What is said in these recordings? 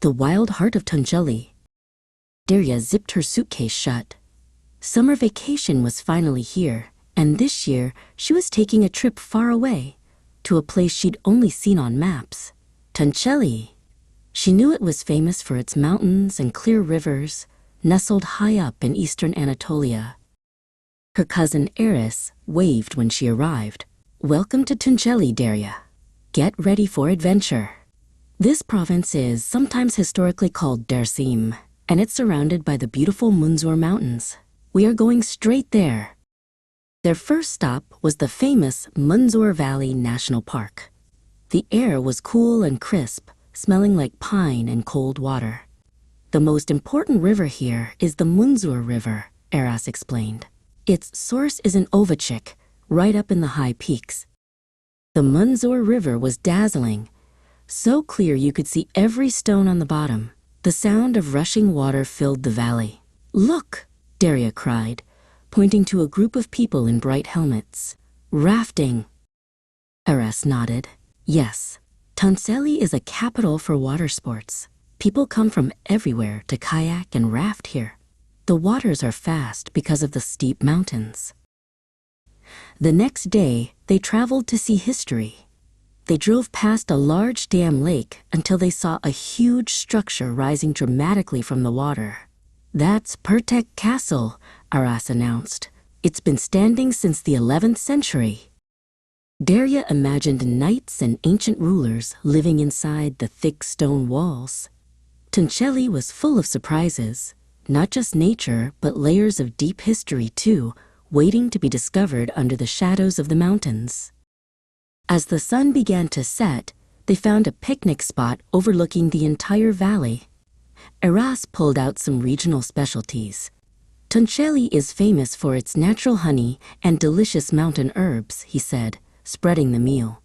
the wild heart of Tunceli. Daria zipped her suitcase shut. Summer vacation was finally here, and this year she was taking a trip far away, to a place she'd only seen on maps. Tunceli. She knew it was famous for its mountains and clear rivers, nestled high up in eastern Anatolia. Her cousin Eris waved when she arrived. "Welcome to Tunceli, Daria. Get ready for adventure." This province is sometimes historically called Dersim, and it's surrounded by the beautiful Munzur Mountains. We are going straight there. Their first stop was the famous Munzur Valley National Park. The air was cool and crisp, smelling like pine and cold water. "The most important river here is the Munzur River," Eras explained. "Its source is in Ovacik, right up in the high peaks." The Munzur River was dazzling, so clear you could see every stone on the bottom. The sound of rushing water filled the valley. "Look!" Daria cried, pointing to a group of people in bright helmets. "Rafting." Eras nodded. "Yes, Tunceli is a capital for water sports. People come from everywhere to kayak and raft here. The waters are fast because of the steep mountains." The next day, they traveled to see history. They drove past a large dam lake until they saw a huge structure rising dramatically from the water. "That's Pertek Castle," Aras announced. "It's been standing since the 11th century." Daria imagined knights and ancient rulers living inside the thick stone walls. Tunceli was full of surprises, not just nature, but layers of deep history too, waiting to be discovered under the shadows of the mountains. As the sun began to set, they found a picnic spot overlooking the entire valley. Eras pulled out some regional specialties. "Tunceli is famous for its natural honey and delicious mountain herbs," he said, spreading the meal.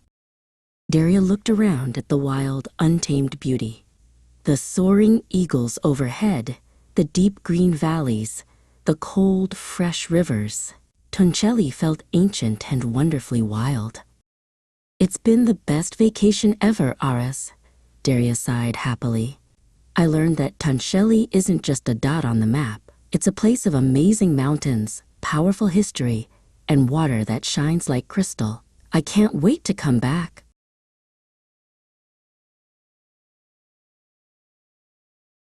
Daria looked around at the wild, untamed beauty. The soaring eagles overhead, the deep green valleys, the cold, fresh rivers. Tunceli felt ancient and wonderfully wild. "It's been the best vacation ever, Aras," Daria sighed happily. "I learned that Tunceli isn't just a dot on the map. It's a place of amazing mountains, powerful history, and water that shines like crystal. I can't wait to come back."